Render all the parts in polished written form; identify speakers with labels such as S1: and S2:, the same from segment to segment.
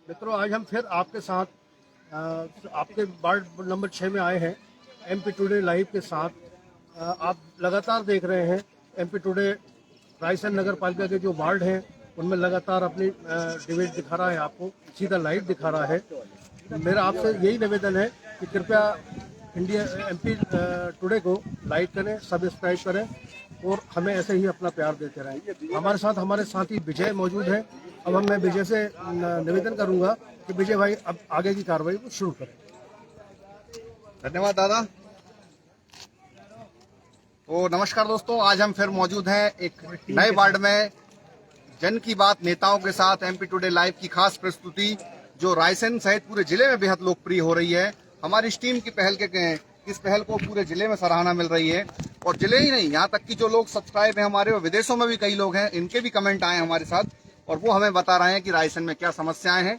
S1: मित्रों, आज हम फिर आपके साथ आपके वार्ड नंबर 6 में आए हैं एमपी टुडे लाइव के साथ। आप लगातार देख रहे हैं एमपी टुडे रायसेन नगर पालिका के जो वार्ड हैं उनमें लगातार अपनी डिबेट दिखा रहा है, आपको सीधा लाइव दिखा रहा है। मेरा आपसे यही निवेदन है कि कृपया इंडिया एमपी टुडे को लाइक करें, सब्सक्राइब करें और हमें ऐसे ही अपना प्यार देते रहें। हमारे साथी विजय मौजूद हैं। अब मैं विजय से निवेदन करूंगा कि विजय भाई अब आगे की कार्रवाई को शुरू करें।
S2: धन्यवाद दादा। तो नमस्कार दोस्तों, आज हम फिर मौजूद हैं एक नए वार्ड में जन की बात नेताओं के साथ एमपी टुडे लाइव की खास प्रस्तुति जो रायसेन सहित पूरे जिले में बेहद लोकप्रिय हो रही है। हमारी इस टीम की इस पहल को पूरे जिले में सराहना मिल रही है और जिले ही नहीं, यहाँ तक कि जो लोग सब्सक्राइब हैं हमारे और विदेशों में भी कई लोग हैं, इनके भी कमेंट आए हमारे साथ और वो हमें बता रहे हैं कि रायसेन में क्या समस्याएं हैं,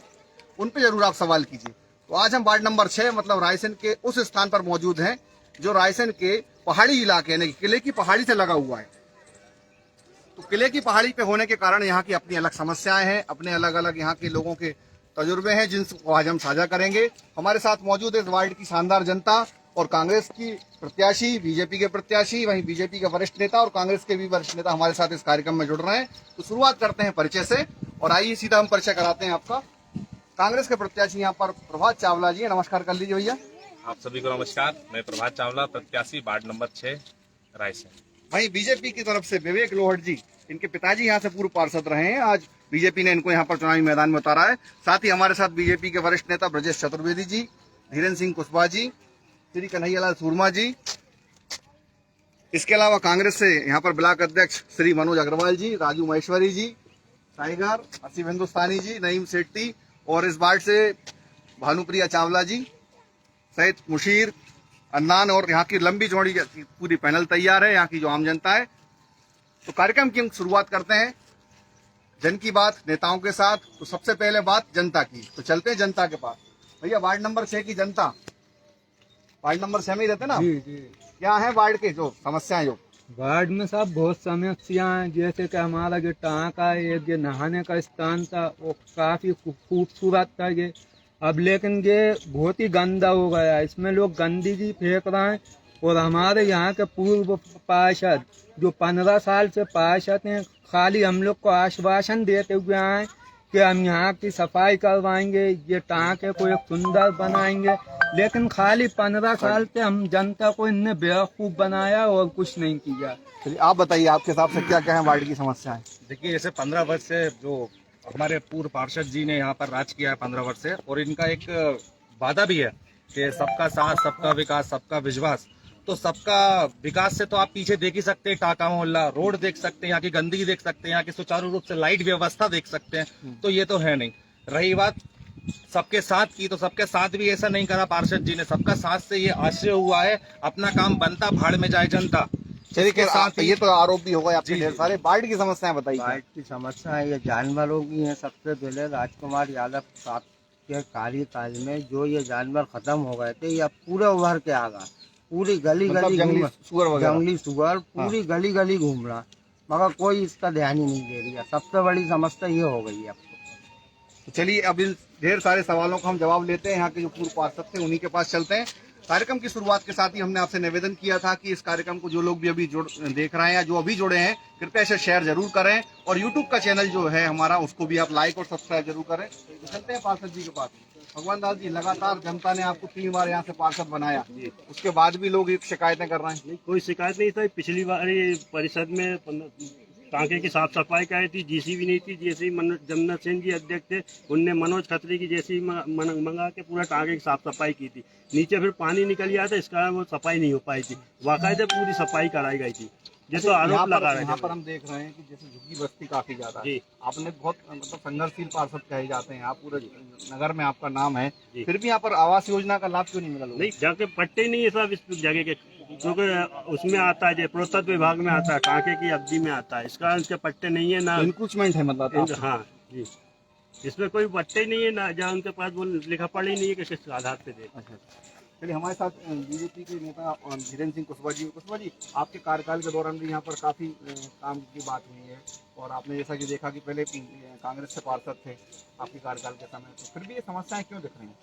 S2: उन पे जरूर आप सवाल कीजिए। तो आज हम वार्ड नंबर 6 मतलब रायसेन के उस स्थान पर मौजूद हैं जो रायसेन के पहाड़ी इलाके यानी किले की पहाड़ी से लगा हुआ है। तो किले की पहाड़ी पे होने के कारण यहाँ की अपनी अलग समस्याएं हैं, अपने अलग अलग यहाँ के लोगों के तजुर्बे हैं जिनको आज हम साझा करेंगे। हमारे साथ मौजूद है इस वार्ड की शानदार जनता और कांग्रेस की प्रत्याशी, बीजेपी के प्रत्याशी, वहीं बीजेपी के वरिष्ठ नेता और कांग्रेस के भी वरिष्ठ नेता हमारे साथ इस कार्यक्रम में जुड़ रहे हैं। तो शुरुआत करते हैं परिचय से और आइए सीधा हम परिचय कराते हैं आपका। कांग्रेस के प्रत्याशी यहाँ पर प्रभात चावला जी, नमस्कार कर लीजिए भैया।
S3: आप सभी को नमस्कार। मैं प्रभात चावला, प्रत्याशी वार्ड नंबर 6 रायसेन।
S2: वहीं बीजेपी की तरफ से विवेक लोहट जी, इनके पिताजी यहाँ से पूर्व पार्षद रहे हैं, आज बीजेपी ने इनको यहाँ पर चुनावी मैदान में उतारा है। साथ ही हमारे साथ बीजेपी के वरिष्ठ नेता ब्रजेश चतुर्वेदी जी, धीरेन्द्र सिंह कुशवाहा जी, श्री कन्हैयालाल सूरमा जी। इसके अलावा कांग्रेस से यहाँ पर ब्लॉक अध्यक्ष श्री मनोज अग्रवाल जी, राजू महेश्वरी जी, टाइगर, आसिफ हिंदुस्तानी जी, नईम सेट्टी और इस वार्ड से भानुप्रिया चावला जी सहित मुशीर, अन्नान और यहाँ की लंबी चौड़ी पूरी पैनल तैयार है, यहाँ की जो आम जनता है। तो कार्यक्रम की हम शुरुआत करते हैं जन की बात नेताओं के साथ। तो सबसे पहले बात जनता की, तो चलते हैं जनता के पास। भैया वार्ड नंबर 6 की जनता, वार्ड नंबर 6 में ही रहते ना?
S4: जी जी।
S2: क्या है वार्ड के जो समस्याएं? जो
S4: वार्ड में साहब बहुत समस्याएं हैं, जैसे कि हमारा जो टाँका है, ये नहाने का स्थान था वो काफी खूबसूरत था ये, अब लेकिन ये बहुत ही गंदा हो गया है, इसमें लोग गंदगी फेंक रहे हैं। और हमारे यहाँ के पूर्व पार्षद जो 15 साल से पार्षद हैं, खाली हम लोग को आश्वासन देते हुए आए कि हम यहाँ की सफाई करवाएंगे, ये टाँके को एक सुंदर बनाएंगे, लेकिन खाली 15 साल से हम जनता को इनने बेवकूफ बनाया और कुछ नहीं किया।
S2: चलिए आप बताइए, आपके हिसाब से क्या क्या है वार्ड की समस्याएं?
S3: देखिए, जैसे 15 वर्ष से जो हमारे पूर्व पार्षद जी ने यहाँ पर राज किया है 15 वर्ष से, और इनका एक वादा भी है कि सबका साथ, सबका विकास, सबका विश्वास। तो सबका विकास से तो आप पीछे देख ही सकते हैं, टाका मोहल्ला, रोड देख सकते हैं, यहाँ की गंदगी देख सकते हैं, यहाँ की सुचारू रूप से लाइट व्यवस्था देख सकते हैं। तो ये तो है नहीं। रही बात सबके साथ की, तो सबके साथ भी ऐसा नहीं करा पार्षद जी ने। सबका साथ से ये आशय हुआ है, अपना काम बनता भाड़ में जाए जनता।
S2: चलिए के साथ ये तो आरोप भी होगा आपके ढेर सारे। वार्ड की समस्याएं बताइए।
S5: वार्ड की समस्या ये जानवरों की है। सबसे पहले राजकुमार यादव साहब के कार्यकाल में जो ये जानवर खत्म हो गए थे, ये पूरे उभर के आ गए, पूरी गली
S2: मतलब
S5: गली
S2: जंगली सुअर वगैरह?
S5: जंगली सुअर पूरी गली गली घूम रहा, मगर कोई इसका ध्यान ही नहीं दे रही है। सबसे बड़ी समस्या ये हो गई है अब
S2: तो चलिए अब इन ढेर सारे सवालों का हम जवाब लेते हैं। यहाँ के जो पूर्व पार्षद थे उन्हीं के पास चलते हैं। कार्यक्रम की शुरुआत के साथ ही हमने आपसे निवेदन किया था कि इस कार्यक्रम को जो लोग भी अभी देख रहे हैं या जो अभी जुड़े हैं, कृपया इसे शेयर जरूर करें और यूट्यूब का चैनल जो है हमारा उसको भी आप लाइक और सब्सक्राइब जरूर करें। तो चलते हैं पार्षद जी के पास। भगवान दास जी, लगातार जनता ने आपको 3 बार यहाँ से पार्षद बनाया, उसके बाद भी लोग शिकायतें कर रहे हैं।
S6: कोई शिकायत नहीं था। पिछली बार परिषद में टाँके की साफ सफाई कराई थी, जीसीबी नहीं थी। जैसे ही जमुना सेन जी अध्यक्ष थे, उनने मनोज खत्री की जैसे मंगा के पूरा टाँके की साफ सफाई की थी। नीचे फिर पानी निकल गया था, इस कारण वो सफाई नहीं हो पाई थी। वाकायदे पूरी सफाई कराई गई थी। जैसे आरोप लगा रहे हैं।
S2: यहाँ पर हम देख रहे हैं कि जैसे झुग्गी बस्ती काफी ज्यादा है। आपने बहुत मतलब संघर्षशील पार्षद कहे जाते हैं, आप पूरे नगर में आपका नाम है, फिर भी यहाँ पर आवास योजना का लाभ क्यों नहीं मिला?
S6: नहीं, जाके पट्टे ही नहीं है सब इस जगह के, क्योंकि उसमें आता है, पुरातत्व विभाग में आता है, टाँके की अवधि में आता है, इस कारण उसके पट्टे नहीं है ना।
S2: इंक्रूचमेंट है मतलब?
S6: हाँ जी, इसमें कोई पट्टे ही नहीं है ना, जहाँ उनके पास वो लिखा पढ़ ही नहीं है कि किस आधार पे दे।
S2: चलिए हमारे साथ बीजेपी के नेता धीरेन्द्र सिंह कुशवाहा जी आपके कार्यकाल के दौरान भी यहाँ पर काफी काम की बात हुई है और आपने जैसा कि देखा कि पहले कांग्रेस से पार्षद थे आपके कार्यकाल के समय, तो फिर भी ये समस्याएं क्यों दिख रही हैं?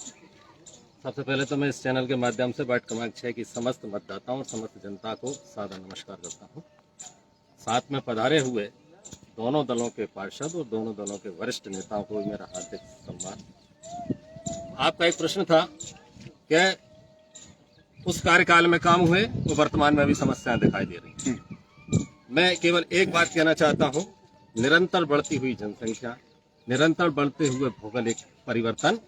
S7: सबसे पहले तो मैं इस चैनल के माध्यम से वार्ड क्रमांक 6 की समस्त मतदाताओं समस्त जनता को सादर नमस्कार करता हूँ। साथ में पधारे हुए दोनों दलों के पार्षद और दोनों दलों के वरिष्ठ नेताओं को भी मेरा हार्दिक सम्मान। आपका एक प्रश्न था कि उस कार्यकाल में काम हुए तो वर्तमान में भी समस्याएं दिखाई दे रही हैं। मैं केवल एक बात कहना चाहता हूं, निरंतर बढ़ती हुई जनसंख्या, निरंतर बढ़ते हुए भौगोलिक परिवर्तन,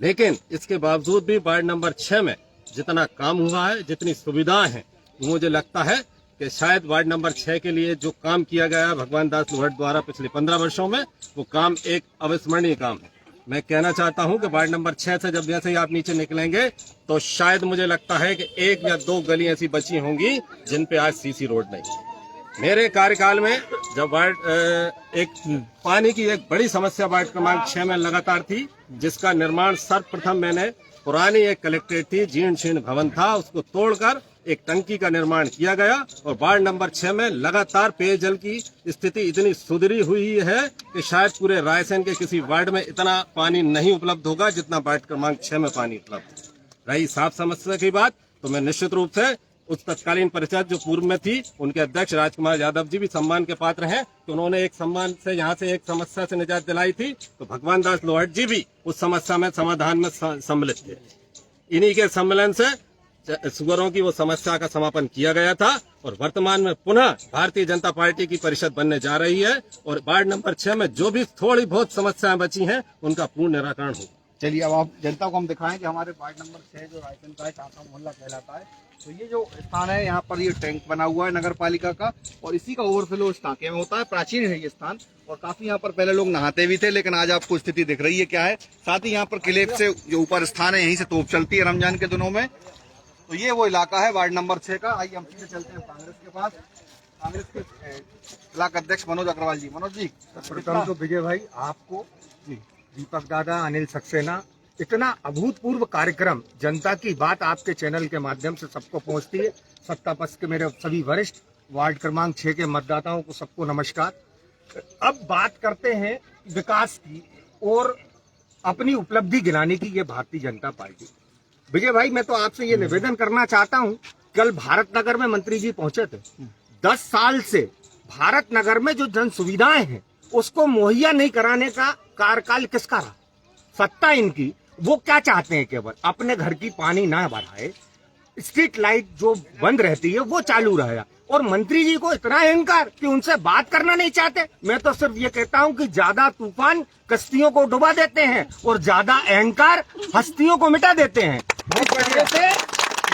S7: लेकिन इसके बावजूद भी वार्ड नंबर 6 में जितना काम हुआ है, जितनी सुविधाएं हैं, मुझे लगता है कि शायद वार्ड नंबर 6 के लिए जो काम किया गया है भगवान दास लोहट द्वारा पिछले 15 वर्षों में, वो काम एक अविस्मरणीय काम है। मैं कहना चाहता हूं कि वार्ड नंबर 6 से जब जैसे ही आप नीचे निकलेंगे तो शायद मुझे लगता है कि 1 या 2 गली ऐसी बची होंगी जिन पे आज सीसी रोड नहीं है। मेरे कार्यकाल में जब एक पानी की एक बड़ी समस्या वार्ड क्रमांक 6 में लगातार थी, जिसका निर्माण सर्वप्रथम मैंने पुरानी एक कलेक्ट्रेट थी, जीर्ण शीर्ण भवन था, उसको तोड़कर एक टंकी का निर्माण किया गया और वार्ड नंबर 6 में लगातार पेयजल की स्थिति इतनी सुधरी हुई है कि शायद पूरे रायसेन के किसी वार्ड में इतना पानी नहीं उपलब्ध होगा जितना वार्ड क्रमांक 6 में पानी उपलब्ध है। रही साफ समस्या की बात, तो मैं निश्चित रूप से उस तत्कालीन परिषद जो पूर्व में थी, उनके अध्यक्ष राजकुमार यादव जी भी सम्मान के पात्र हैं, तो उन्होंने एक सम्मान से यहाँ से एक समस्या से निजात दिलाई थी, तो भगवान दास लोहट जी भी उस समस्या में समाधान में सम्मिलित थे। इन्हीं के सम्मेलन से सुगरों की वो समस्या का समापन किया गया था और वर्तमान में पुनः भारतीय जनता पार्टी की परिषद बनने जा रही है और वार्ड नंबर 6 में जो भी थोड़ी बहुत समस्याएं बची हैं उनका पूर्ण निराकरण हो।
S2: चलिए अब आप जनता को हम दिखाएं कि हमारे वार्ड नंबर 6 जो रायसेन का है, टाका मोहल्ला कहलाता है, तो ये जो स्थान है यहाँ पर ये टैंक बना हुआ है नगर पालिका का और इसी का ओवरफ्लो इस टाँके में होता है। प्राचीन है ये स्थान और काफी यहाँ पर पहले लोग नहाते भी थे, लेकिन आज आपको स्थिति दिख रही है क्या है। साथ ही यहाँ पर किले से जो ऊपर स्थान है, यहीं से तोप चलती है रमजान के दिनों में। तो ये वो इलाका है वार्ड नंबर 6 का। आइए हम सीधे चलते हैं कांग्रेस के पास। कांग्रेस के ब्लॉक अध्यक्ष मनोज अग्रवाल जी। मनोज जी,
S1: प्रथम तो विजय भाई आपको, दीपक दादा, अनिल सक्सेना, इतना अभूतपूर्व कार्यक्रम, जनता की बात आपके चैनल के माध्यम से सबको पहुंचती है। सत्ता पक्ष के मेरे सभी वरिष्ठ वार्ड क्रमांक 6 के मतदाताओं को सबको नमस्कार। अब बात करते हैं विकास की और अपनी उपलब्धि गिनाने की। ये भारतीय जनता पार्टी, विजय भाई मैं तो आपसे ये निवेदन करना चाहता हूं, कल भारत नगर में मंत्री जी पहुंचे थे। 10 साल से भारत नगर में जो जन सुविधाएं हैं उसको मुहैया नहीं कराने का कार्यकाल किसका रहा? सत्ता इनकी, वो क्या चाहते हैं? केवल अपने घर की पानी ना बढ़ाए, स्ट्रीट लाइट जो बंद रहती है वो चालू रहेगा और मंत्री जी को इतना अहंकार कि उनसे बात करना नहीं चाहते। मैं तो सिर्फ ये कहता हूं कि ज्यादा तूफान कश्तियों को डुबा देते हैं और ज्यादा अहंकार हस्तियों को मिटा देते हैं। इस वजह से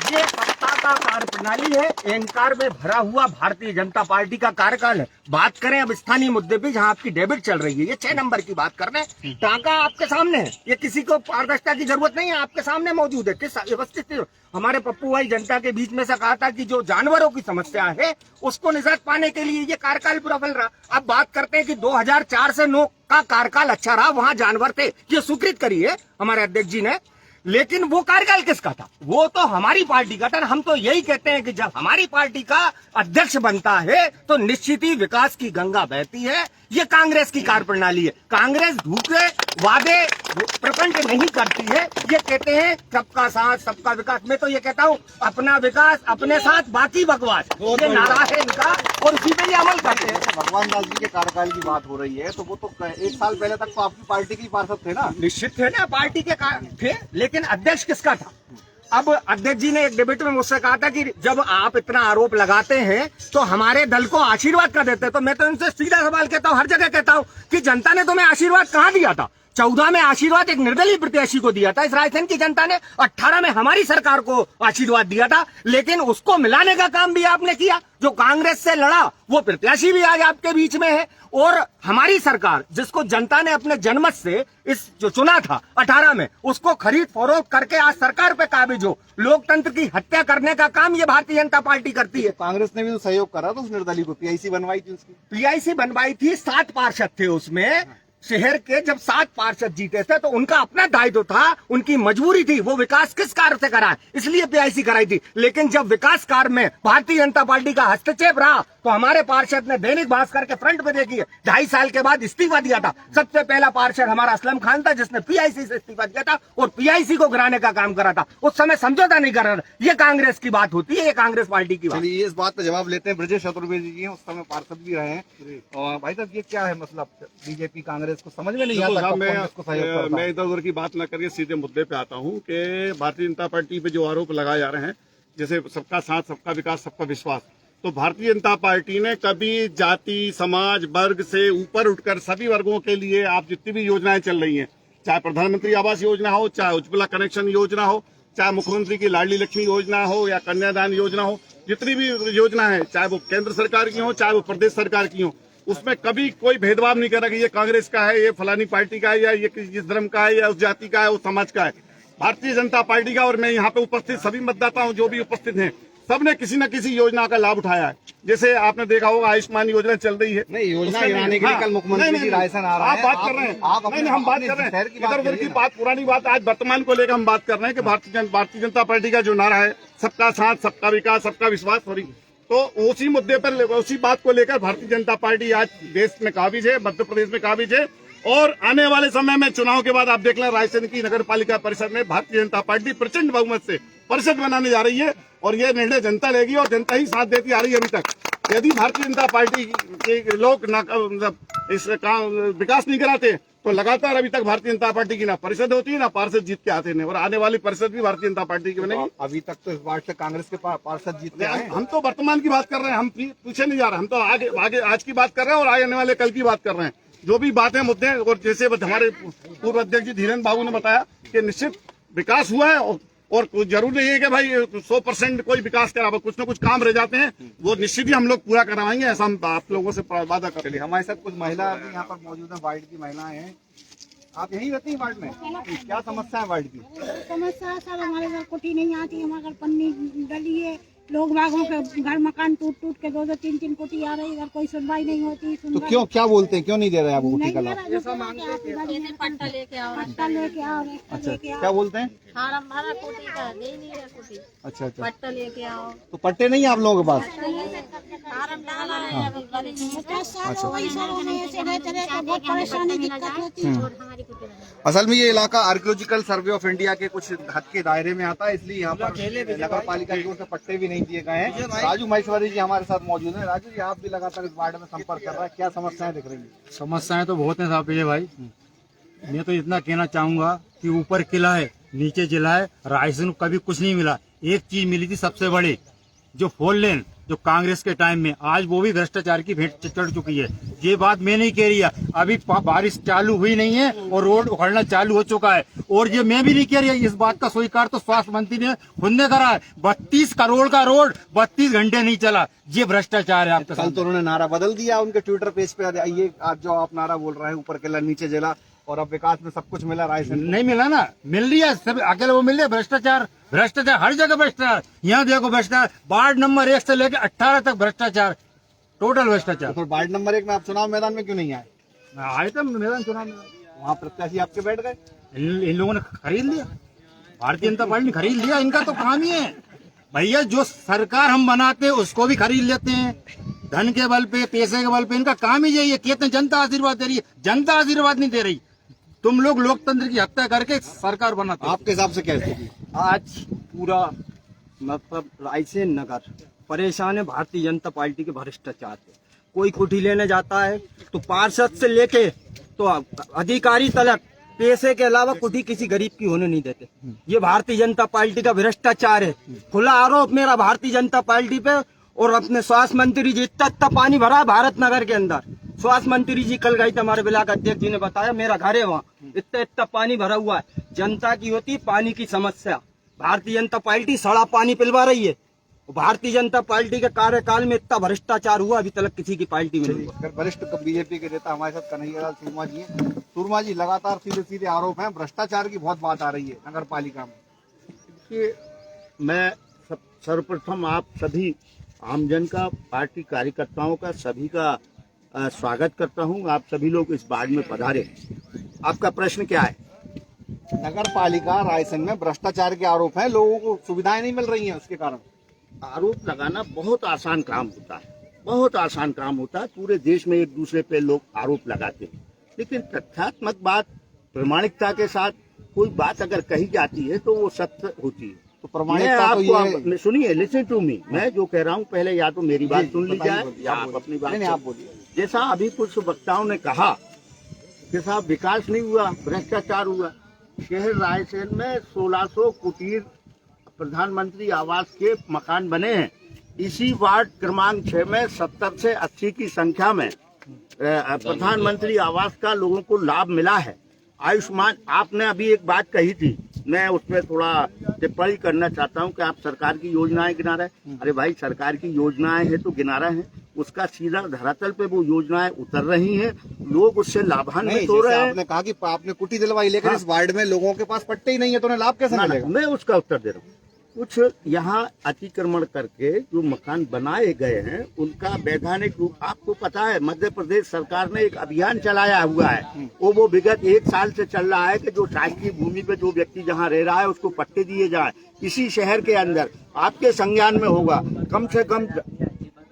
S1: ये सत्ता का कार्यप्रणाली है, अहंकार में भरा हुआ भारतीय जनता पार्टी का कार्यकाल है। बात करें अब स्थानीय मुद्दे पे, जहां आपकी डेबिट चल रही है, ये 6 नंबर की बात कर रहे हैं। टाका आपके सामने है, ये किसी को पारदर्शिता की जरूरत नहीं है, आपके सामने मौजूद है। किस व्यवस्थित हमारे पप्पू भाई जनता के बीच में से कहा था कि जो जानवरों की समस्या है उसको निजात पाने के लिए ये कार्यकाल पूरा फल रहा। अब बात करते हैं कि 2004 से 9 का कार्यकाल अच्छा रहा, वहां जानवर थे, ये स्वीकृत करी है हमारे अध्यक्ष जी ने, लेकिन वो कार्यकाल किसका था? वो तो हमारी पार्टी का था। हम तो यही कहते हैं कि जब हमारी पार्टी का अध्यक्ष बनता है तो निश्चित ही विकास की गंगा बहती है। ये कांग्रेस की कार्यप्रणाली है। कांग्रेस धूपे वादे प्रपंच नहीं करती है, ये कहते हैं सबका साथ सबका विकास। मैं तो ये कहता हूँ अपना विकास अपने साथ, बाकी बकवास, ये नारा है इनका और उसी पे ये अमल करते हैं।
S2: भगवान दास जी के कार्यकाल की बात हो रही है, तो वो तो 1 साल पहले तक तो आपकी पार्टी के पार्षद थे ना?
S1: निश्चित थे ना, पार्टी के थे, लेकिन अध्यक्ष किसका था? अब अध्यक्ष जी ने एक डिबेट में मुझसे कहा था कि जब आप इतना आरोप लगाते हैं तो हमारे दल को आशीर्वाद कर देते हैं। तो मैं तो इनसे सीधा सवाल कहता हूं, हर जगह कहता हूं कि जनता ने तुम्हें आशीर्वाद कहां दिया था? 14 में आशीर्वाद एक निर्दलीय प्रत्याशी को दिया था इस रायसेन की जनता ने, 18 में हमारी सरकार को आशीर्वाद दिया था, लेकिन उसको मिलाने का काम भी आपने किया। जो कांग्रेस से लड़ा वो प्रत्याशी भी आज आपके बीच में है और हमारी सरकार, जिसको जनता ने अपने जनमत से इस जो चुना था 18 में, उसको खरीद फरोख्त करके आज सरकार पे काबिज हो। लोकतंत्र की हत्या करने का काम ये भारतीय जनता पार्टी करती है।
S2: कांग्रेस ने भी तो सहयोग करा था उस निर्दलीय को, पीआईसी बनवाई थी उसकी।
S1: पीआईसी बनवाई थी, 7 पार्षद थे उसमें,
S8: शहर के जब 7 पार्षद जीते थे तो उनका अपना दायित्व था, उनकी मजबूरी थी, वो विकास किस कार्य से कराए, इसलिए पीआईसी कराई थी। लेकिन जब विकास कार्य में भारतीय जनता पार्टी का हस्तक्षेप रहा तो हमारे पार्षद ने दैनिक भास्कर के फ्रंट पे देखिए 2.5 साल के बाद इस्तीफा दिया था। सबसे पहला पार्षद हमारा असलम खान था जिसने पीआईसी से इस्तीफा दिया था और पीआईसी को गिराने का काम करा था। उस समय समझौता नहीं कर रहा था। ये कांग्रेस की बात होती है, ये कांग्रेस पार्टी की बात।
S2: चलिए इस बात पे जवाब लेते हैं। ब्रजेश चतुर्वेदी जी हैं, उस समय पार्षद भी रहे हैं। और भाई साहब ये क्या है मसला, बीजेपी कांग्रेस को समझ में नहीं आता कब कौन किसको सहयोग करता है?
S9: मैं इधर उधर की बात न करके सीधे मुद्दे पे आता हूँ कि भारतीय जनता पार्टी पे जो आरोप लगाए जा रहे हैं, जैसे सबका साथ, सबका विकास, सबका विश्वास, तो भारतीय जनता पार्टी ने कभी जाति, समाज, वर्ग से ऊपर उठकर सभी वर्गों के लिए आप जितनी भी योजनाएं चल रही हैं, चाहे प्रधानमंत्री आवास योजना हो, चाहे उज्ज्वला कनेक्शन योजना हो, चाहे मुख्यमंत्री की लाडली लक्ष्मी योजना हो या कन्यादान योजना हो, जितनी भी योजना है, चाहे वो केंद्र सरकार की हो, चाहे वो प्रदेश सरकार की हो, उसमें कभी कोई भेदभाव नहीं करा कि ये कांग्रेस का है, ये फलानी पार्टी का है, या ये किस धर्म का है, या उस जाति का है, उस समाज का है। भारतीय जनता पार्टी का, और मैं यहाँ पे उपस्थित सभी मतदाता हूँ जो भी उपस्थित हैं, सबने किसी न किसी योजना का लाभ उठाया है। जैसे आपने देखा होगा आयुष्मान योजना चल रही है।
S2: नहीं, योजना गिराने के लिए कल मुख्यमंत्री जी रायसन आ रहे हैं।
S9: आप बात कर रहे हैं, नहीं हम बात कर रहे हैं इधर उधर की बात, पुरानी बात, आज वर्तमान को लेकर हम बात कर रहे हैं कि भारतीय जनता पार्टी का जो नारा है सबका साथ, सबका विकास, सबका विश्वास, तो उसी मुद्दे पर, उसी बात को लेकर भारतीय जनता पार्टी आज देश में काबिज है, मध्य प्रदेश में काबिज है। और आने वाले समय में चुनाव के बाद आप देख लें, रायसेन की नगर पालिका परिषद में भारतीय जनता पार्टी प्रचंड बहुमत से परिषद बनाने जा रही है और ये निर्णय जनता लेगी और जनता ही साथ देती आ रही है अभी तक। यदि भारतीय जनता पार्टी के लोग इस विकास नहीं कराते तो लगातार अभी तक भारतीय जनता पार्टी की ना परिषद होती है, ना पार्षद जीत के आते हैं, और आने वाली परिषद भी भारतीय जनता पार्टी की बनेगी।
S2: अभी तक तो इस बार से कांग्रेस के पार्षद जीतते हैं।
S9: हम तो वर्तमान की बात कर रहे हैं, हम पीछे नहीं जा रहे, हम तो आगे आज की बात कर रहे हैं और आने वाले कल की बात कर रहे हैं। जो भी बातें मुद्दे, और जैसे हमारे पूर्व अध्यक्ष जी धीरेन्द्र बाबू ने बताया कि निश्चित विकास हुआ है, और जरूर नहीं है कि भाई 100% कोई विकास करा, कुछ न कुछ काम रह जाते हैं, वो निश्चित ही हम लोग पूरा करवाएंगे, ऐसा हम आप लोगों से वादा करते हैं।
S2: हमारे साथ कुछ महिला भी यहाँ पर मौजूद है, वार्ड की महिलाएं हैं। आप यहीं रहती हैं वार्ड में? क्या समस्या है वार्ड की?
S10: समस्या सर, हमारे घर कुटी नहीं आती, हमारे घर पन्नी डली है, लोग बागों के घर मकान टूट के 2-2, 3-3 कोटी आ रही, इधर कोई सुनवाई नहीं होती।
S2: तो क्यों, क्या बोलते हैं, क्यों नहीं दे रहे आप कोटी का लाभ?
S10: पट्टा लेके आओ,
S2: अच्छा, क्या बोलते हैं?
S10: हमारा कोटी का दे नहीं रहा, कोटी
S2: अच्छा,
S10: पट्टा लेके आओ।
S2: तो पट्टे नहीं है आप लोगों के पास?
S10: बहुत परेशानी, दिक्कत होती है।
S2: असल में ये इलाका आर्कियोलॉजिकल सर्वे ऑफ इंडिया के कुछ हद के दायरे में आता है, इसलिए यहाँ पर नगर पालिका की ओर से पट्टे भी नहीं दिए गए हैं। राजू महेश्वरी जी हमारे साथ मौजूद हैं। राजू जी, आप भी लगातार इस वार्ड में संपर्क कर रहे हैं, क्या समस्याएं दिख रही है?
S11: समस्याएं तो बहुत हैं साहब भाई। मैं तो इतना कहना चाहूंगा कि ऊपर किला है, नीचे जिला है, रायसेन को कभी कुछ नहीं मिला। एक चीज मिली थी सबसे बड़ी, जो 4 लेन जो कांग्रेस के टाइम में, आज वो भी भ्रष्टाचार की भेंट चढ़ चुकी है। ये बात मैं नहीं कह रही है, अभी बारिश चालू हुई नहीं है और रोड उखड़ना चालू हो चुका है। और ये मैं भी नहीं कह रही, इस बात का स्वीकार तो स्वास्थ्य मंत्री ने खुद ने करा है। 32 करोड़ का रोड 32 घंटे नहीं चला, ये भ्रष्टाचार है आपका।
S2: कल तो उन्होंने नारा बदल दिया उनके ट्विटर पेज पे, ये आज जो आप नारा बोल रहे हैं, ऊपर किला नीचे जिला, और अब विकास में सब कुछ मिला, रायसेन
S11: नहीं मिला ना, मिल रही है सब, अकेले वो मिल रही है। भ्रष्टाचार हर जगह भ्रष्टाचार, यहाँ देखो भ्रष्टाचार, वार्ड नंबर 1 से लेकर 18 तक भ्रष्टाचार, टोटल भ्रष्टाचार।
S2: तो वार्ड नंबर 1 में आप चुनाव मैदान में क्यों नहीं आए?
S11: आए थे मैदान चुनाव में,
S2: वहाँ प्रत्याशी आपके बैठ गए।
S11: इन लोगों ने खरीद लिया, भारतीय जनता पार्टी ने खरीद लिया। इनका तो काम ही है भैया, जो सरकार हम बनाते हैं उसको भी खरीद लेते हैं, धन के बल पे, पैसे के बल पे। इनका काम ही यही है। कहते हैं जनता आशीर्वाद दे रही है, जनता आशीर्वाद नहीं दे रही। तुम लोग लोकतंत्र की हत्या करके सरकार बनाते हो।
S2: आपके हिसाब से कैसे?
S8: आज पूरा मतलब रायसेन नगर परेशान है भारतीय जनता पार्टी के भ्रष्टाचार से। कोई कुटी लेने जाता है तो पार्षद से लेके तो अधिकारी तक पैसे के अलावा कुटी किसी गरीब की होने नहीं देते। ये भारतीय जनता पार्टी का भ्रष्टाचार है। खुला आरोप मेरा भारतीय जनता पार्टी पे। और अपने स्वास्थ्य मंत्री जी, इतना पानी भरा है भारत नगर के अंदर। स्वास्थ्य मंत्री जी कल गए थे, हमारे ब्लॉक अध्यक्ष जी ने बताया, मेरा घर है वहाँ, इतना पानी भरा हुआ है। जनता की होती पानी की समस्या, भारतीय जनता पार्टी सड़ा पानी पिलवा रही है। भारतीय जनता पार्टी के कार्यकाल में इतना भ्रष्टाचार हुआ अभी तक किसी की पार्टी में नहीं।
S2: वरिष्ठ बीजेपी के नेता हमारे साथ कन्हैयालाल सुरमा जी हैं। सुरमा जी, लगातार सीधे सीधे आरोप हैं, भ्रष्टाचार की बहुत बात आ रही है नगर पालिका में।
S1: देखिए, मैं सर्वप्रथम आप सभी आमजन का, पार्टी कार्यकर्ताओं का, सभी का
S9: स्वागत करता हूं। आप सभी लोग इस वार्ड में पधारे। आपका प्रश्न क्या है?
S2: नगर पालिका रायसेन में भ्रष्टाचार के आरोप हैं, लोगों को सुविधाएं नहीं मिल रही हैं, उसके कारण
S9: आरोप लगाना बहुत आसान काम होता है, बहुत आसान काम होता है। पूरे देश में एक दूसरे पे लोग आरोप लगाते हैं, लेकिन तथ्यात्मक बात, प्रामाणिकता के साथ कोई बात अगर कही जाती है तो वो सत्य होती है।
S2: तो प्रामाणिकता तो ये
S9: सुनिए, लिसन टू मी, मैं जो कह रहा हूँ पहले या तो मेरी बात सुन ली जाए या आप अपनी बात।
S2: नहीं, आप बोलिए।
S9: जैसा अभी कुछ वक्ताओं ने कहा कि साहब विकास नहीं हुआ, भ्रष्टाचार हुआ। शहर रायसेन में 1600 कुटीर प्रधानमंत्री आवास के मकान बने हैं। इसी वार्ड क्रमांक 6 में 70 से 80 की संख्या में प्रधानमंत्री आवास का लोगों को लाभ मिला है। आयुष्मान, आपने अभी एक बात कही थी, मैं उसमें थोड़ा टिप्पणी करना चाहता हूं कि आप सरकार की योजनाएं गिना रहे। अरे भाई, सरकार की योजनाएं हैं तो गिना रहे हैं, उसका सीधा धरातल पे वो योजनाएं उतर रही हैं, लोग उससे लाभान्वित हो रहे हैं।
S2: आपने कहा कि आपने कुटी दिलवाई, लेकिन इस वार्ड में लोगों के पास पट्टे ही नहीं है, तो उन्हें लाभ कैसे मिलेगा?
S9: मैं उसका उत्तर दे रहा हूँ। कुछ यहाँ अतिक्रमण करके जो मकान बनाए गए हैं उनका वैधानिक रूप, आपको पता है मध्य प्रदेश सरकार ने एक अभियान चलाया हुआ है, वो विगत 1 साल से चल रहा है कि जो शासकीय भूमि पे जो व्यक्ति जहाँ रह रहा है उसको पट्टे दिए जाए। इसी शहर के अंदर आपके संज्ञान में होगा कम से कम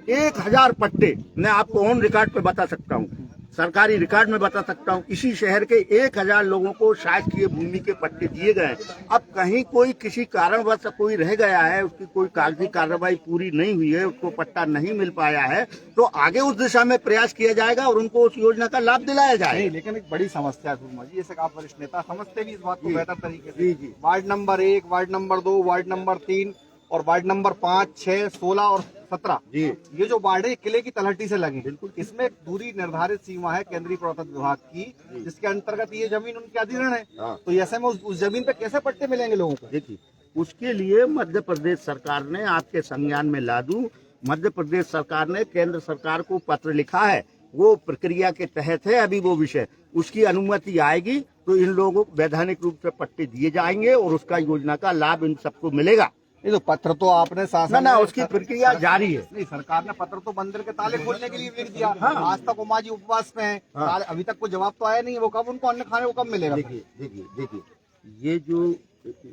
S9: 1000 पट्टे, मैं आपको ऑन रिकॉर्ड पे बता सकता हूँ, सरकारी रिकॉर्ड में बता सकता हूँ। इसी शहर के 1000 लोगों को शासकीय भूमि के पट्टे दिए गए। अब कहीं कोई किसी कारणवश कोई रह गया है, उसकी कोई कागजी कार्रवाई पूरी नहीं हुई है, उसको पट्टा नहीं मिल पाया है, तो आगे उस दिशा में प्रयास किया जाएगा और उनको उस योजना का लाभ दिलाया जाएगा।
S2: लेकिन एक बड़ी समस्या है सुरमा जी, जैसे कि आप वरिष्ठ नेता समझते भी इस बात को बेहतर तरीके से।
S9: जी।
S2: Ward number 1, ward number 2, ward number 3 और वार्ड नंबर 5, 6, 16 और 17,
S9: जी,
S2: ये जो वार्ड है किले की तलहटी से लगे। बिल्कुल, इसमें एक दूरी निर्धारित सीमा है केंद्रीय पुरातत्व विभाग की, जिसके अंतर्गत ये जमीन उनके अधीन है। तो ऐसे में उस जमीन पे कैसे पट्टे मिलेंगे लोगों को?
S9: देखिए, उसके लिए मध्य प्रदेश सरकार ने, आपके संज्ञान में ला दूं, मध्य प्रदेश सरकार ने केंद्र सरकार को पत्र लिखा है, वो प्रक्रिया के तहत है अभी वो विषय, उसकी अनुमति आएगी तो इन लोगों को वैधानिक रूप से पट्टे दिए जाएंगे और उसका योजना का लाभ इन सबको मिलेगा।
S2: ये तो पत्र तो आपने शासन
S9: ना, उसकी प्रक्रिया जारी है।
S2: नहीं, सरकार ने पत्र तो मंदिर के ताले खोलने के लिए लिख दिया। आज तक उमा जी उपवास में है, अभी तक कोई जवाब तो आया नहीं है। वो कब उनको अन्न खाने को कब मिलेगा?
S9: देखिए, ये जो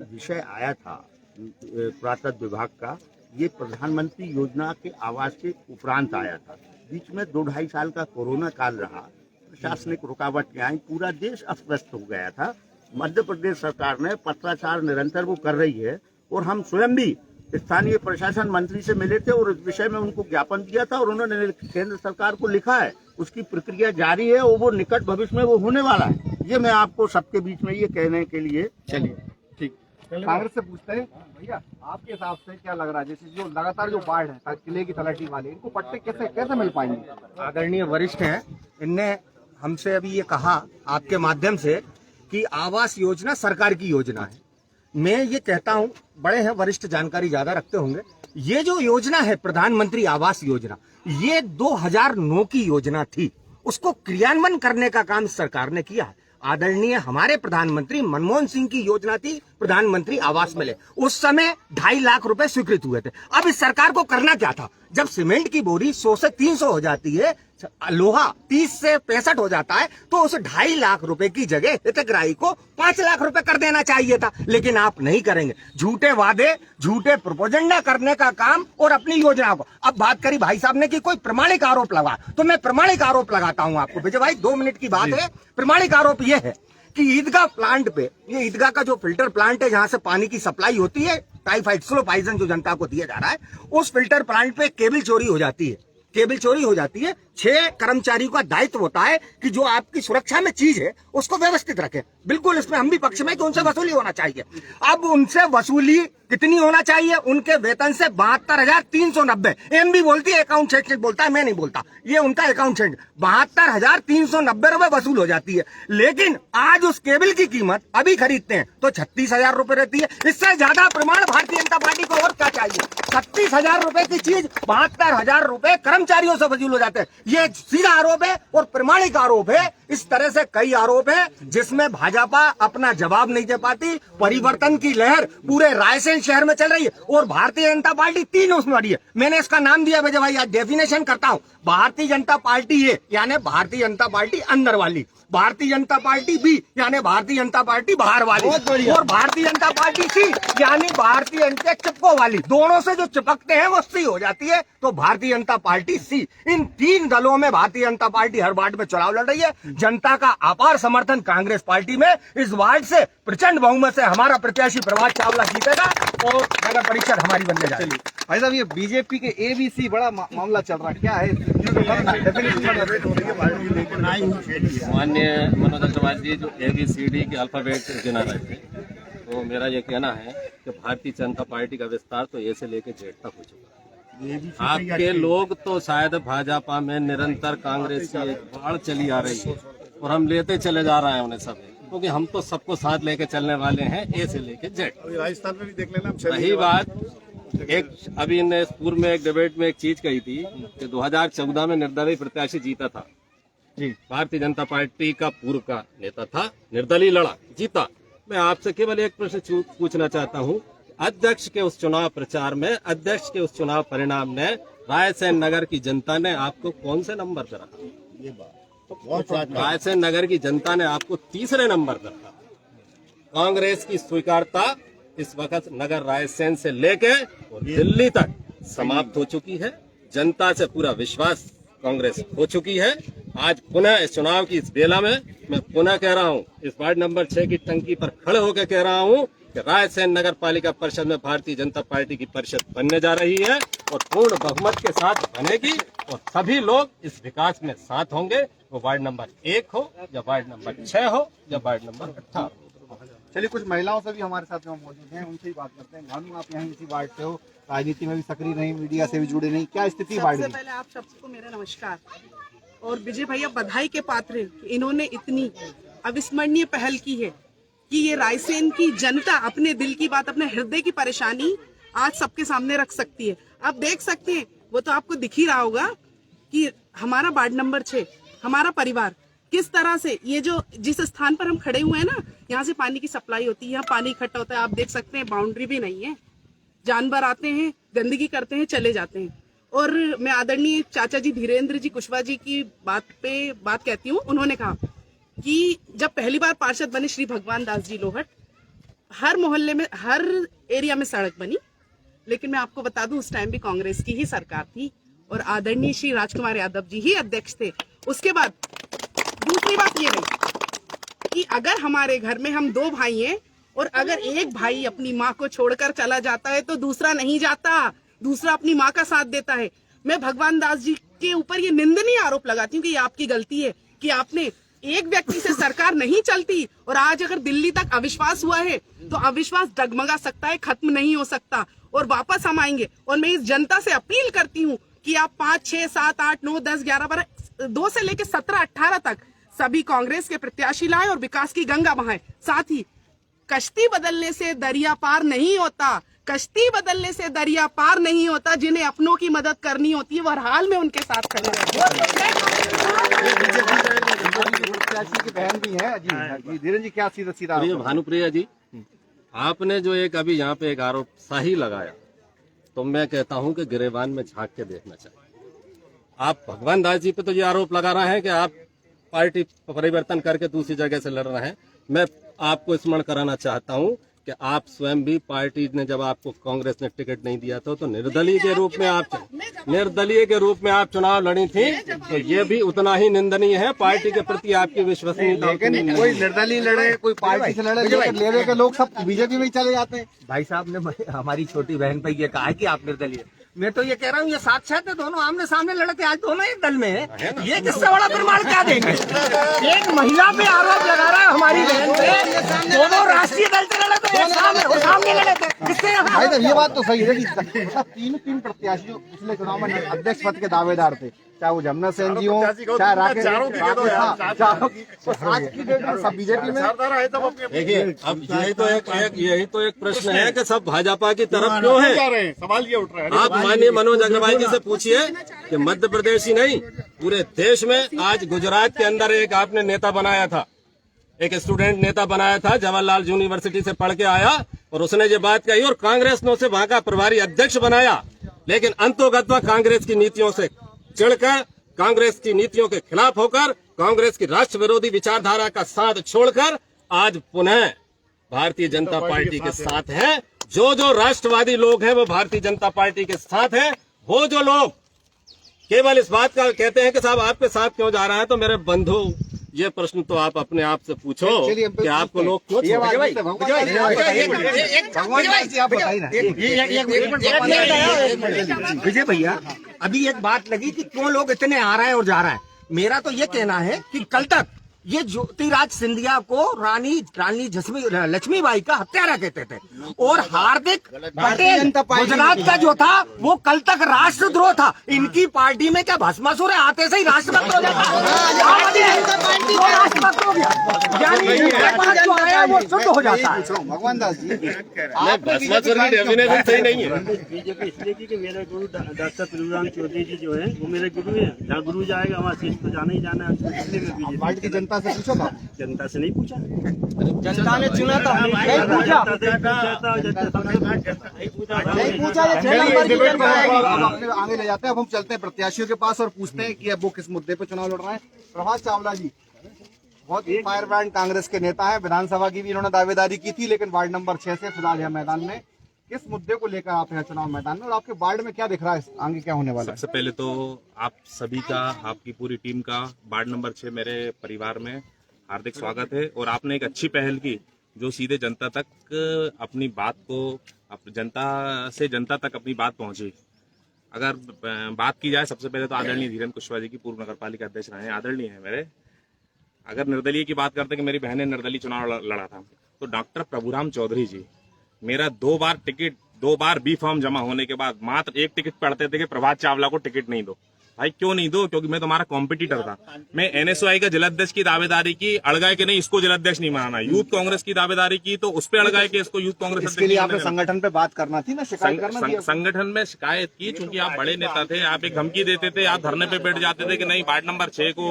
S9: विषय आया था पुरातत्व विभाग का, ये प्रधानमंत्री योजना के आवास के उपरांत आया था। बीच में 2-2.5 साल का कोरोना काल रहा, प्रशासनिक रुकावट आई, पूरा देश अस्त-व्यस्त हो गया था। मध्य प्रदेश सरकार ने पत्राचार निरंतर वो कर रही है और हम स्वयं भी स्थानीय प्रशासन मंत्री से मिले थे और इस विषय में उनको ज्ञापन दिया था और उन्होंने केंद्र सरकार को लिखा है, उसकी प्रक्रिया जारी है और वो निकट भविष्य में वो होने वाला है। ये मैं आपको सबके बीच में ये कहने के लिए।
S2: चलिए, ठीक। कांग्रेस से पूछते हैं, भैया आपके हिसाब से क्या लग रहा है, जैसे जो लगातार जो वार्ड है किले की तलहटी वाले, इनको पट्टे कैसे मिल पाएंगे?
S8: आदरणीय वरिष्ठ हैं, इनने हमसे अभी ये कहा आपके माध्यम से कि आवास योजना सरकार की योजना है। मैं ये कहता हूं, बड़े हैं वरिष्ठ, जानकारी ज्यादा रखते होंगे, ये जो योजना है प्रधानमंत्री आवास योजना, ये 2009 की योजना थी, उसको क्रियान्वयन करने का काम सरकार ने किया है। आदरणीय हमारे प्रधानमंत्री मनमोहन सिंह की योजना थी प्रधानमंत्री आवास मिले, उस समय 2.5 लाख रुपए स्वीकृत हुए थे। अब इस सरकार को करना क्या था, जब सीमेंट की बोरी 100 से 300 हो जाती है, लोहा 30 से 65 हो जाता है, तो उस 2.5 लाख रुपए की जगह हितग्राही को 5 लाख रुपए कर देना चाहिए था, लेकिन आप नहीं करेंगे। झूठे वादे, झूठे प्रोपोगंडा करने का काम और अपनी योजना को। अब बात करी भाई साहब ने कि कोई प्रमाणिक आरोप लगा, तो मैं प्रमाणिक आरोप लगाता हूं आपको। विजय भाई 2 मिनट की बात है। प्रमाणिक आरोप यह है कि ईदगाह प्लांट पे, ये ईदगाह का जो फिल्टर प्लांट है जहां से पानी की सप्लाई होती है, टाइफाइड स्लो पॉइजन जो जनता को दिया जा रहा है, उस फिल्टर प्लांट पे केबल चोरी हो जाती है। 6 कर्मचारियों का दायित्व होता है कि जो आपकी सुरक्षा में चीज है उसको व्यवस्थित रखें। बिल्कुल इसमें हम भी पक्ष में कि उनसे वसूली होना चाहिए। अब उनसे वसूली कितनी होना चाहिए? उनके वेतन से 72,390। एमबी बोलती है, अकाउंट स्टेटमेंट बोलता है, मैं नहीं बोलता, ये उनका अकाउंट स्टेटमेंट, 72,390 रुपए वसूल हो जाती है। लेकिन आज उस केबल की कीमत अभी खरीदते हैं तो 36,000 रुपए रहती है। इससे ज्यादा प्रमाण भारतीय जनता पार्टी को और क्या चाहिए? 36,000 रुपए की चीज 72,000 रुपए कर्मचारियों से वसूल हो जाते हैं। ये सीधा आरोप है और प्रमाणिक आरोप है। इस तरह से कई आरोप है जिसमें भाजपा अपना जवाब नहीं दे पाती। परिवर्तन की लहर पूरे रायसेन शहर में चल रही है और भारतीय जनता पार्टी 3 उसमें बड़ी है। मैंने इसका नाम दिया विजय भाई, आज डेफिनेशन करता हूँ। भारतीय जनता पार्टी है यानी भारतीय जनता पार्टी अंदर वाली, भारतीय जनता पार्टी बी यानी भारतीय जनता पार्टी बाहर वाली, और भारतीय जनता पार्टी सी यानी भारतीय जनता चिपको वाली। दोनों से जो चिपकते हैं वो सी हो जाती है, तो भारतीय जनता पार्टी सी। इन 3 दलों में भारतीय जनता पार्टी हर वार्ड में चुनाव लड़ रही है। जनता का अपार समर्थन कांग्रेस पार्टी में। इस वार्ड से प्रचंड बहुमत से हमारा प्रत्याशी प्रभात चावला जीतेगा और नगर परिषद हमारी बनने जा रही है।
S2: भाई साहब, ये बीजेपी के ABC बड़ा मामला चल रहा है, क्या है?
S7: माननीय मनोज अग्रवाल जी जो ABCD के अल्फाबेट गिना रहे थे, तो मेरा ये कहना है कि भारतीय जनता पार्टी का विस्तार तो A से लेकर Z तक हो चुका है। आपके लोग तो शायद भाजपा में निरंतर कांग्रेस की एक बाढ़ चली आ रही है और हम लेते चले जा रहे हैं उन्हें सब, क्योंकि हम तो सबको साथ लेके चलने वाले हैं A से लेके Z।
S9: राजस्थान में भी देख लेना।
S7: रही बात एक, अभी इन्हें पूर्व में एक डिबेट में एक चीज कही थी कि 2014 में निर्दलीय प्रत्याशी जीता था जी, भारतीय जनता पार्टी का पूर्व का नेता था, निर्दलीय लड़ा, जीता। मैं आपसे केवल एक प्रश्न पूछना चाहता हूं, अध्यक्ष के उस चुनाव प्रचार में, अध्यक्ष के उस चुनाव परिणाम में रायसेन नगर की जनता ने आपको कौन से नंबर पर रखा? रायसेन नगर की जनता ने आपको 3रे नंबर पर रखा। कांग्रेस की स्वीकारता इस वक्त नगर रायसेन से लेके दिल्ली तक समाप्त हो चुकी है। जनता से पूरा विश्वास कांग्रेस हो चुकी है। आज पुनः इस चुनाव की इस बेला में मैं पुनः कह रहा हूं, इस वार्ड नंबर 6 की टंकी पर खड़े होकर कह रहा हूं कि रायसेन नगर पालिका परिषद में भारतीय जनता पार्टी की परिषद बनने जा रही है और पूर्ण बहुमत के साथ बनेगी और सभी लोग इस विकास में साथ होंगे। वो वार्ड नंबर 1 हो या वार्ड नंबर 6 हो या वार्ड नंबर 18।
S2: चलिए, कुछ महिलाओं से भी हमारे साथ में मौजूद हैं, उनसे ही बात करते हैं। भानु, आप यहाँ इसी वार्ड से हो, राजनीति में भी सक्रिय नहीं, मीडिया से भी जुड़े नहीं, क्या स्थिति वार्ड
S12: सबसे
S2: की?
S12: पहले आप सबको मेरा नमस्कार और विजय भैया बधाई के पात्र हैं कि इन्होंने इतनी अविस्मरणीय पहल की है कि ये रायसेन की जनता अपने दिल की बात, अपने हृदय की परेशानी आज सबके सामने रख सकती है। आप देख सकते हैं, वो तो आपको दिख ही रहा होगा कि हमारा वार्ड नंबर 6, हमारा परिवार किस तरह से, ये जो जिस स्थान पर हम खड़े हुए हैं ना, यहाँ से पानी की सप्लाई होती है, यहाँ पानी इकट्ठा होता है। आप देख सकते हैं बाउंड्री भी नहीं है, जानवर आते हैं, गंदगी करते हैं, चले जाते हैं। और मैं आदरणीय चाचा जी धीरेन्द्र जी कुशवाहा जी की बात कहती हूँ। उन्होंने कहा कि जब पहली बार पार्षद बने श्री भगवान दास जी लोहट, हर मोहल्ले में, हर एरिया में सड़क बनी, लेकिन मैं आपको बता दूं उस टाइम भी कांग्रेस की ही सरकार थी और आदरणीय श्री राजकुमार यादव जी ही अध्यक्ष थे। उसके बाद दूसरी बात ये रही कि अगर हमारे घर में हम 2 भाई हैं और अगर एक भाई अपनी माँ को छोड़कर चला जाता है तो दूसरा नहीं जाता, दूसरा अपनी माँ का साथ देता है। मैं भगवान दास जी के ऊपर ये निंदनीय आरोप लगाती हूँ कि ये आपकी गलती है कि आपने, एक व्यक्ति से सरकार नहीं चलती और आज अगर दिल्ली तक अविश्वास हुआ है तो अविश्वास डगमगा सकता है, खत्म नहीं हो सकता और वापस हम आएंगे। और मैं इस जनता से अपील करती हूँ कि आप 5, 6, 7, 8, 9, 10, 11, 12, 2 से लेकर 17, 18 तक सभी कांग्रेस के प्रत्याशी लाएं और विकास की गंगा बहाएं। साथ ही कश्ती बदलने से दरिया पार नहीं होता, कश्ती बदलने से दरिया पार नहीं होता। जिन्हें अपनों की मदद करनी होती है वो हर हाल में उनके साथ खड़े
S2: प्रत्याशी की बहन भी है जी। धीरेन्द्र जी, क्या सीधा
S7: भानुप्रिया जी, आपने जो एक अभी यहाँ पे एक आरोप सही लगाया, तो मैं कहता हूँ कि गिरेबान में झांक के देखना चाहिए। आप भगवान दास जी पे तो ये आरोप लगा रहे हैं कि आप पार्टी परिवर्तन करके दूसरी जगह से लड़ रहे हैं। मैं आपको स्मरण कराना चाहता हूं कि आप स्वयं भी, पार्टी ने जब आपको कांग्रेस ने टिकट नहीं दिया था तो निर्दलीय के रूप में आप चुनाव लड़ी थी, तो ये भी उतना ही निंदनीय है। पार्टी के प्रति आपकी विश्वसनीयता,
S2: लेकिन कोई निर्दलीय लड़े, कोई पार्टी से लड़े, ले के लोग सब बीजेपी में ही चले जाते हैं।
S8: भाई साहब ने हमारी छोटी बहन पर ये कहा है कि आप निर्दलीय। मैं तो ये कह रहा हूँ ये साथ है, दोनों आमने सामने लड़ते, आज दोनों एक दल में है। ये किससे बड़ा प्रमाण क्या देंगे? एक महिला पे आरोप लगा रहा है हमारी बहन पे, दोनों राष्ट्रीय दल से लड़े तो सामने लड़े थे।
S2: भाई तो ये बात तो सही है कि 3 प्रत्याशी जो पिछले चुनाव में अध्यक्ष पद के दावेदार थे, चाहे वो जमुना सेन जी हो, चाहे राकेश, आज की डेट में सब बीजेपी में।
S7: देखिए, अब यही तो एक प्रश्न है कि सब भाजपा की तरफ क्यों है?
S9: सवाल ये उठ रहा है।
S7: आप माननीय मनोज अग्रवाल जी से पूछिए कि मध्य प्रदेश ही नहीं, पूरे देश में। आज गुजरात के अंदर एक आपने नेता बनाया था, एक स्टूडेंट नेता बनाया था, जवाहरलाल यूनिवर्सिटी से पढ़ के आया और उसने ये बात कही और कांग्रेस ने उसे वहां का प्रभारी अध्यक्ष बनाया। लेकिन अंतोगत्वा कांग्रेस की नीतियों से चिढ़कर, कांग्रेस की नीतियों के खिलाफ होकर, कांग्रेस की राष्ट्र विरोधी विचारधारा का साथ छोड़कर आज पुनः भारतीय जनता पार्टी के साथ है। जो राष्ट्रवादी लोग हैं वो भारतीय जनता पार्टी के साथ हैं। वो जो लोग केवल इस बात का कहते हैं कि साहब आपके साथ क्यों जा रहा है, तो मेरे बंधु ये प्रश्न तो आप अपने आप से पूछो कि आपको लोग क्यों
S8: विजय भैया, अभी एक बात लगी कि क्यों लोग इतने आ रहे हैं और जा रहे हैं। मेरा तो ये कहना है कि कल तक ये ज्योतिराज सिंधिया को रानी लक्ष्मीबाई का हत्यारा कहते थे और हार्दिक पटेल गुजरात का जो था वो कल तक राष्ट्रद्रोह था। इनकी पार्टी में क्या भस्मासुर है, आते से ही राष्ट्रभक्त हो जाता है, राष्ट्रभक्त हो गया, यानी जो आया वो शुद्ध हो जाता है।
S2: भगवान दास जी,
S7: भस्मासुर की डेफिनेशन सही नहीं है।
S6: बीजेपी इसलिए की मेरे गुरु डॉक्टर प्रभुराम चौधरी जी जो है वो मेरे गुरु हैं। जहाँ गुरु जाएगा वहाँ शीश तो जाना ही जाना है। इसलिए मैं बीजेपी
S2: पार्टी की जनता से पूछो था?
S6: जनता से नहीं पूछा,
S8: जनता ने चुना था, नहीं पूछा।
S2: अपने आगे ले जाते हैं। अब हम चलते हैं प्रत्याशियों के पास और पूछते हैं कि अब वो किस मुद्दे पर चुनाव लड़ रहे हैं। प्रभात चावला जी बहुत फायर ब्रांड कांग्रेस के नेता है, विधानसभा की भी इन्होंने दावेदारी की थी, लेकिन वार्ड नंबर 6 से फिलहाल यह मैदान में। किस मुद्दे को लेकर आप हैं चुनाव मैदान में और आपके वार्ड में क्या दिख रहा है, आगे क्या होने वाला है?
S3: सबसे पहले तो आप सभी का, आपकी पूरी टीम का वार्ड नंबर 6 मेरे परिवार में हार्दिक स्वागत है। और आपने एक अच्छी पहल की जो सीधे जनता तक अपनी बात को, जनता से जनता तक अपनी बात पहुंची। अगर बात की जाए, सबसे पहले तो आदरणीय धीरेन्द्र कुशवाहा जी की पूर्व नगर पालिका अध्यक्ष रहे हैं, आदरणीय है मेरे। अगर निर्दलीय की बात करते कि मेरी बहन ने निर्दलीय चुनाव लड़ा था, तो डॉक्टर प्रभुराम चौधरी जी मेरा 2 बार टिकट, 2 बार बी फॉर्म जमा होने के बाद मात्र एक टिकट पढ़ते थे कि प्रभात चावला को टिकट नहीं दो। भाई क्यों नहीं दो? क्योंकि मैं तुम्हारा कॉम्पिटिटर था। मैं एनएसयूआई का जिलाध्यक्ष की दावेदारी की, अड़गाए के नहीं इसको जिलाध्यक्ष नहीं बनाना। यूथ कांग्रेस की दावेदारी की तो उस पर अड़गाए के इसको यूथ कांग्रेस।
S2: इसके लिए आपने संगठन पे बात करना थी ना, शिकायत करना थी।
S3: संगठन में शिकायत की, चूंकि आप बड़े नेता थे, आप एक धमकी देते थे, आप धरने पे बैठ जाते थे कि नहीं वार्ड नंबर 6 को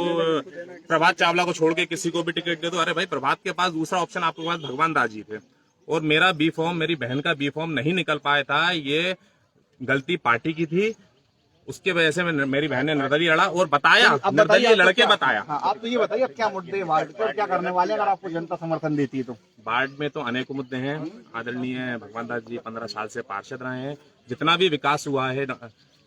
S3: प्रभात चावला को छोड़ के किसी को भी टिकट दे दो। अरे भाई, प्रभात के पास दूसरा ऑप्शन आपके पास भगवान दास जी थे और मेरा बी फॉर्म, मेरी बहन का बी फॉर्म नहीं निकल पाया था। ये गलती पार्टी की थी, उसके वजह से मेरी बहन ने निर्दलीय लड़ा और बताया, निर्दलीय लड़के बताया।
S2: हाँ, आप तो ये बताइए अब क्या मुद्दे वार्ड पर, क्या करने वाले अगर आपको जनता समर्थन देती है तो?
S3: वार्ड में तो अनेकों मुद्दे हैं। आदरणीय भगवान दास जी 15 साल से पार्षद रहे हैं। जितना भी विकास हुआ है,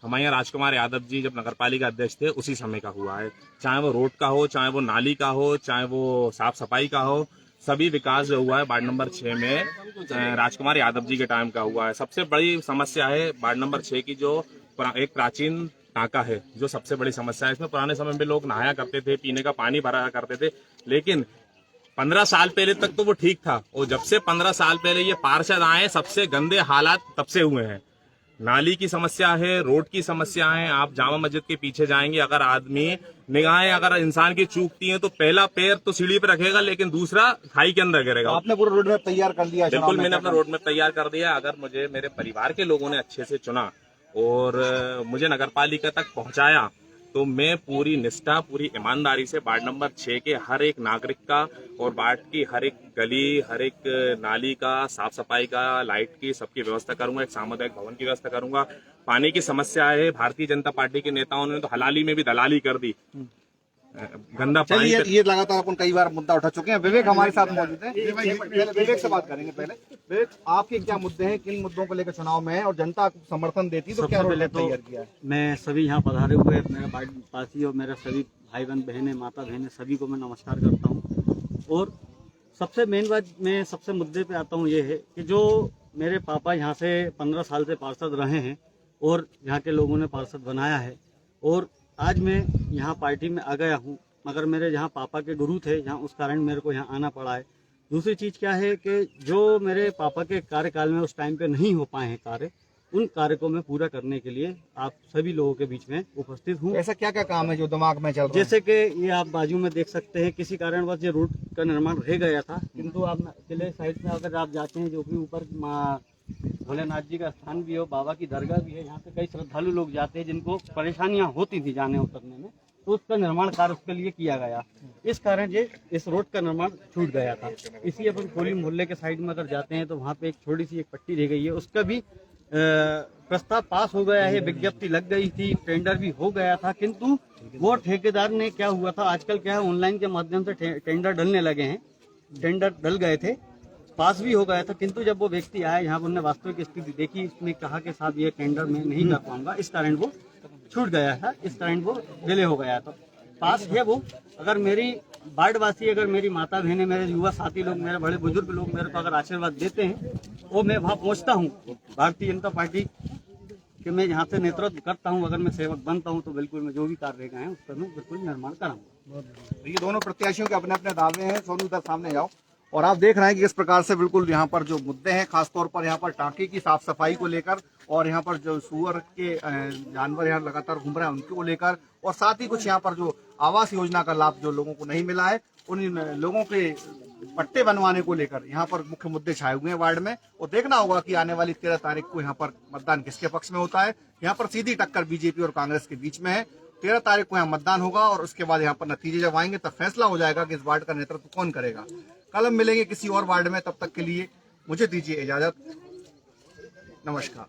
S3: हमारे यहाँ राजकुमार यादव जी जब नगरपालिका अध्यक्ष थे उसी समय का हुआ है। चाहे वो रोड का हो, चाहे वो नाली का हो, चाहे वो साफ सफाई का हो, सभी विकास जो हुआ है वार्ड नंबर 6 में राजकुमार यादव जी के टाइम का हुआ है। सबसे बड़ी समस्या है वार्ड नंबर 6 की, जो एक प्राचीन टांका है, जो सबसे बड़ी समस्या है। इसमें पुराने समय में लोग नहाया करते थे, पीने का पानी भरा करते थे, लेकिन 15 साल पहले तक तो वो ठीक था। और जब से 15 साल पहले ये पार्षद आए, सबसे गंदे हालात तब से हुए हैं। नाली की समस्या है, रोड की समस्या है। आप जामा मस्जिद के पीछे जाएंगे, अगर आदमी निगाहें अगर इंसान की चूकती हैं तो पहला पैर तो सीढ़ी पे रखेगा, लेकिन दूसरा खाई के अंदर गिरेगा।
S2: आपने पूरा रोड मैप तैयार कर दिया?
S3: बिल्कुल, मैंने अपना रोड मैप तैयार कर दिया। अगर मुझे मेरे परिवार के लोगों ने अच्छे से चुना और मुझे नगरपालिका तक पहुंचाया तो मैं पूरी निष्ठा, पूरी ईमानदारी से वार्ड नंबर 6 के हर एक नागरिक का और वार्ड की हर एक गली, हर एक नाली का, साफ सफाई का, लाइट की, सबकी व्यवस्था करूंगा। एक सामुदायिक भवन की व्यवस्था करूंगा। पानी की समस्या है, भारतीय जनता पार्टी के नेताओं ने तो हलाली में भी दलाली कर दी। गंदा पानी,
S2: ये लगातार अपन कई बार मुद्दा उठा चुके हैं। विवेक हमारे साथ मौजूद है, विवेक से बात करेंगे। पहले विवेक, आपके क्या मुद्दे हैं, किन मुद्दों को लेकर चुनाव में है और जनता आपको समर्थन देती तो क्या रोड मैप तैयार किया है?
S13: मैं सभी यहाँ पधारे हुए मेरे वार्डवासी और मेरे सभी भाई बहन बहनें, माता बहनें, सभी को मैं नमस्कार करता हूँ। और सबसे मेन बात, मैं सबसे मुद्दे पे आता हूँ, ये है कि जो मेरे पापा यहाँ से 15 साल से पार्षद रहे हैं और यहाँ के लोगों ने पार्षद बनाया है और आज मैं यहाँ पार्टी में आ गया हूँ, मगर मेरे जहाँ पापा के गुरु थे, जहाँ उस कारण मेरे को यहाँ आना पड़ा है। दूसरी चीज़ क्या है कि जो मेरे पापा के कार्यकाल में उस टाइम पे नहीं हो पाए हैं कार्य, उन कार्य को मैं पूरा करने के लिए आप सभी लोगों के बीच में उपस्थित हूँ।
S2: ऐसा क्या क्या काम है जो दिमाग में चल रहा है?
S13: जैसे कि ये आप बाजू में देख सकते हैं, किसी कारणवश ये रोड का निर्माण रह गया था, किंतु आप किले साइड में अगर आप जाते हैं, जो भी ऊपर माँ भोलेनाथ जी का स्थान भी हो, बाबा की दरगाह भी है, यहाँ पे कई श्रद्धालु लोग जाते हैं जिनको परेशानियां होती थी जाने उतरने में, तो उसका निर्माण कार्य उसके लिए किया गया। इस कारण ये इस रोड का निर्माण छूट गया था। इसी अपन कोली मोहल्ले के साइड में अगर जाते हैं तो वहाँ पे एक छोटी सी एक पट्टी रह गई है, उसका भी प्रस्ताव पास हो गया है, विज्ञप्ति लग गई थी, टेंडर भी हो गया था, किंतु वो ठेकेदार ने क्या हुआ था, आजकल क्या है ऑनलाइन के माध्यम से टेंडर डलने लगे हैं, टेंडर डल गए थे, पास भी हो गया था, किंतु जब वो व्यक्ति आया यहाँ पर उन्होंने वास्तविक स्थिति देखी, उसने कहा कि साहब ये टेंडर मैं नहीं कर पाऊंगा, इस कारण वो छूट गया था, इस कारण वो डिले हो गया था। पास है वो, अगर मेरी वार्डवासी, अगर मेरी माता बहनें, मेरे युवा साथी लोग, मेरे बड़े बुजुर्ग लोग मेरे को अगर आशीर्वाद देते हैं, वो मैं वहाँ पहुँचता हूँ भारतीय जनता पार्टी कि मैं यहाँ से नेतृत्व करता हूँ, अगर मैं सेवक बनता हूँ तो बिल्कुल मैं जो भी कार्य रह गए हैं उसका मैं बिल्कुल निर्माण कराऊंगा।
S2: तो ये दोनों प्रत्याशियों के अपने अपने दावे हैं। सोनू इधर सामने जाओ। और आप देख रहे हैं कि इस प्रकार से बिल्कुल यहाँ पर जो मुद्दे हैं, खासतौर पर यहाँ पर टांके की साफ सफाई को लेकर, और यहाँ पर जो सुअर के जानवर यहाँ लगातार घूम रहे हैं उनको लेकर, और साथ ही कुछ यहाँ पर जो आवास योजना का लाभ जो लोगों को नहीं मिला है, उन लोगों के पट्टे बनवाने को लेकर यहाँ पर मुख्य मुद्दे छाए हुए हैं वार्ड में। और देखना होगा कि आने वाली 13 तारीख को यहाँ पर मतदान किसके पक्ष में होता है। यहाँ पर सीधी टक्कर बीजेपी और कांग्रेस के बीच में है। 13 तारीख को यहाँ मतदान होगा और उसके बाद यहाँ पर नतीजे जब आएंगे तब फैसला हो जाएगा कि इस वार्ड का नेतृत्व कौन करेगा। कल हम मिलेंगे किसी और वार्ड में, तब तक के लिए मुझे दीजिए इजाजत। नमस्कार।